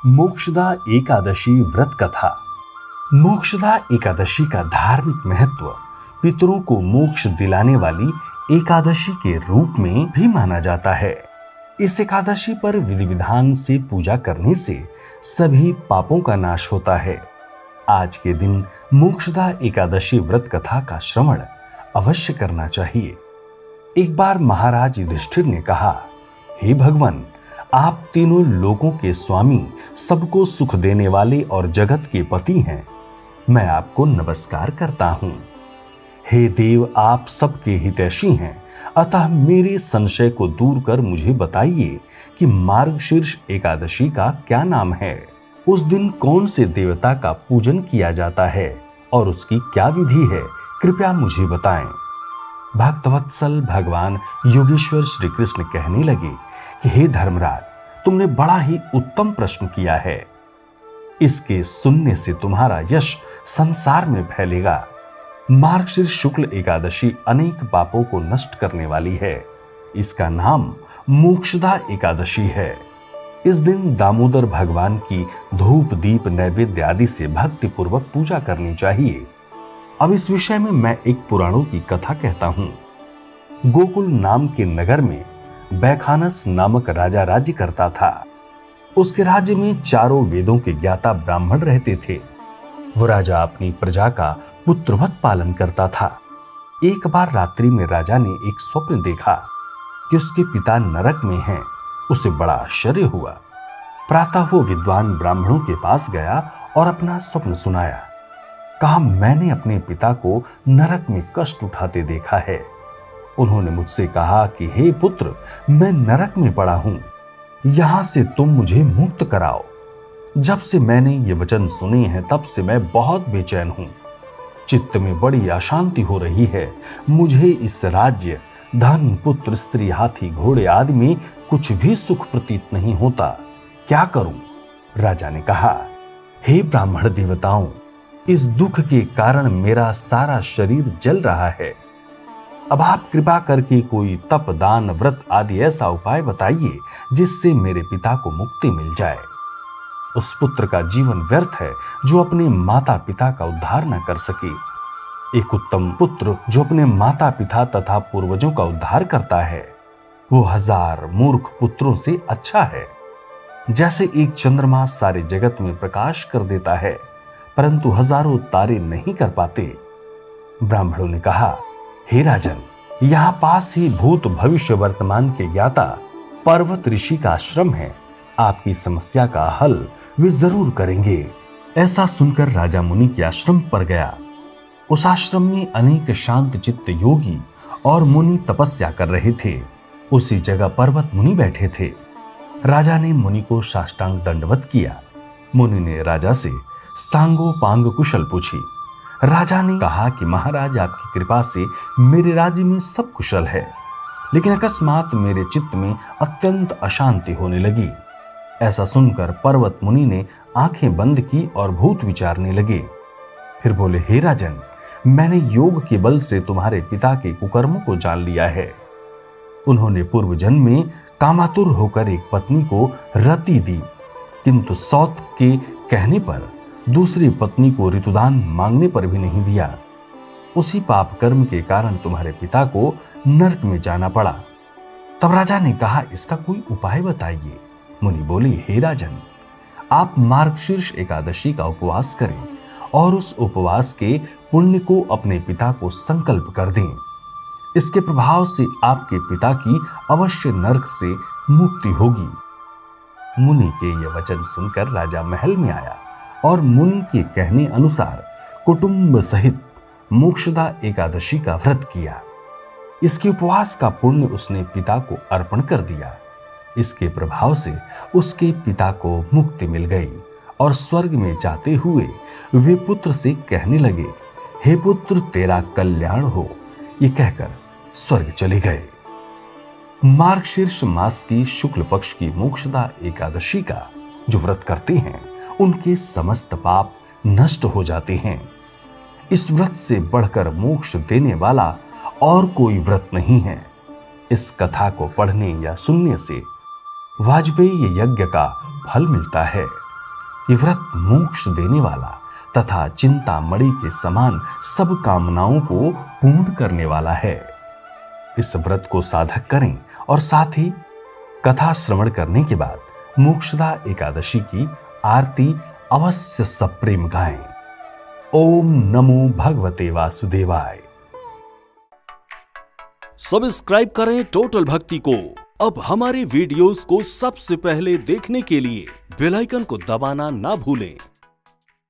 मोक्षदा एकादशी व्रत कथा। मोक्षदा एकादशी का धार्मिक महत्व पितरों को मोक्ष दिलाने वाली एकादशी के रूप में भी माना जाता है। इस एकादशी पर विधि विधान से पूजा करने से सभी पापों का नाश होता है। आज के दिन मोक्षदा एकादशी व्रत कथा का श्रवण अवश्य करना चाहिए। एक बार महाराज युधिष्ठिर ने कहा, हे भगवान, आप तीनों लोगों के स्वामी, सबको सुख देने वाले और जगत के पति हैं। मैं आपको नमस्कार करता हूं। हे देव, आप सबके हितैषी हैं, अतः मेरे संशय को दूर कर मुझे बताइए कि मार्गशीर्ष एकादशी का क्या नाम है। उस दिन कौन से देवता का पूजन किया जाता है और उसकी क्या विधि है, कृपया मुझे बताएं। भक्तवत्सल भगवान योगेश्वर श्री कृष्ण कहने लगे कि हे धर्मराज, तुमने बड़ा ही उत्तम प्रश्न किया है। इसके सुनने से तुम्हारा यश संसार में फैलेगा। मार्गशीर्ष शुक्ल एकादशी अनेक पापों को नष्ट करने वाली है। इसका नाम मोक्षदा एकादशी है। इस दिन दामोदर भगवान की धूप दीप नैवेद्य आदि से भक्ति पूर्वक पूजा करनी चाहिए। अब इस विषय में मैं एक पुराणों की कथा कहता हूं। गोकुल नाम के नगर में बैखानस नामक राजा राज्य करता था। उसके राज्य में चारों वेदों के ज्ञाता ब्राह्मण रहते थे। वो राजा अपनी प्रजा का पुत्रवत पालन करता था। एक बार रात्रि में राजा ने एक स्वप्न देखा कि उसके पिता नरक में हैं। उसे बड़ा आश्चर्य हुआ। प्रातः वो विद्वान ब्राह्मणों के पास गया और अपना स्वप्न सुनाया। कहा, मैंने अपने पिता को नरक में कष्ट उठाते देखा है। उन्होंने मुझसे कहा कि हे पुत्र, मैं नरक में पड़ा हूं, यहां से तुम मुझे मुक्त कराओ। जब से मैंने ये वचन सुने हैं तब से मैं बहुत बेचैन हूं। चित्त में बड़ी अशांति हो रही है। मुझे इस राज्य, धन, पुत्र, स्त्री, हाथी, घोड़े आदि में कुछ भी सुख प्रतीत नहीं होता। क्या करूं? राजा ने कहा, हे ब्राह्मण देवताओं, इस दुख के कारण मेरा सारा शरीर जल रहा है। अब आप कृपा करके कोई तप, दान, व्रत आदि ऐसा उपाय बताइए जिससे मेरे पिता को मुक्ति मिल जाए। उस पुत्र का जीवन व्यर्थ है जो अपने माता पिता का उद्धार न कर सके। एक उत्तम पुत्र जो अपने माता पिता तथा पूर्वजों का उद्धार करता है, वो 1000 मूर्ख पुत्रों से अच्छा है। जैसे एक चंद्रमा सारे जगत में प्रकाश कर देता है परंतु हजारों तारे नहीं कर पाते। ब्राह्मणों ने कहा, हे राजन, यहां पास ही भूत भविष्य वर्तमान के ज्ञाता पर्वत ऋषि का आश्रम है। आपकी समस्या का हल वे जरूर करेंगे। ऐसा सुनकर राजा मुनि के आश्रम पर गया। उस आश्रम में अनेक शांत चित्त योगी और मुनि तपस्या कर रहे थे। उसी जगह पर्वत मुनि बैठे थे। राजा ने मुनि को साष्टांग दंडवत किया। मुनि ने राजा से सांगो पांग कुशल पूछी। राजा ने कहा कि महाराज, आपकी कृपा से मेरे राज्य में सब कुशल है, लेकिन अकस्मात मेरे चित्त में अत्यंत अशांति होने लगी। ऐसा सुनकर पर्वत मुनि ने आंखें बंद की और भूत विचारने लगे। फिर बोले, हे राजन, मैंने योग के बल से तुम्हारे पिता के कुकर्मों को जान लिया है। उन्होंने पूर्व जन्म में कामातुर होकर एक पत्नी को रति दी, किंतु सौत के कहने पर दूसरी पत्नी को ऋतुदान मांगने पर भी नहीं दिया। उसी पाप कर्म के कारण तुम्हारे पिता को नरक में जाना पड़ा। तब राजा ने कहा, इसका कोई उपाय बताइए। मुनि बोले, हे राजन, आप मार्गशीर्ष एकादशी का उपवास करें और उस उपवास के पुण्य को अपने पिता को संकल्प कर दें। इसके प्रभाव से आपके पिता की अवश्य नरक से मुक्ति होगी। मुनि के ये वचन सुनकर राजा महल में आया और मुनि के कहने अनुसार कुटुंब सहित मोक्षदा एकादशी का व्रत किया। इसके उपवास का पुण्य उसने पिता को अर्पण कर दिया। इसके प्रभाव से उसके पिता को मुक्ति मिल गई और स्वर्ग में जाते हुए वे पुत्र से कहने लगे, हे पुत्र, तेरा कल्याण हो। ये कहकर स्वर्ग चले गए। मार्गशीर्ष मास की शुक्ल पक्ष की मोक्षदा एकादशी का जो व्रत करते हैं उनके समस्त पाप नष्ट हो जाते हैं। इस व्रत से बढ़कर मोक्ष देने वाला और कोई व्रत नहीं है। इस कथा को पढ़ने या सुनने से वाजपेयी यज्ञ का फल मिलता है। ये व्रत मोक्ष देने वाला तथा चिंतामणि के समान सब कामनाओं को पूर्ण करने वाला है। इस व्रत को साधक करें और साथ ही कथा श्रवण करने के बाद मोक्षदा एकादशी की आरती अवश्य सप्रेम गाएं। ओम नमो भगवते वासुदेवाय। सब्सक्राइब करें टोटल भक्ति को। अब हमारे वीडियोस को सबसे पहले देखने के लिए बेल आइकन को दबाना ना भूलें।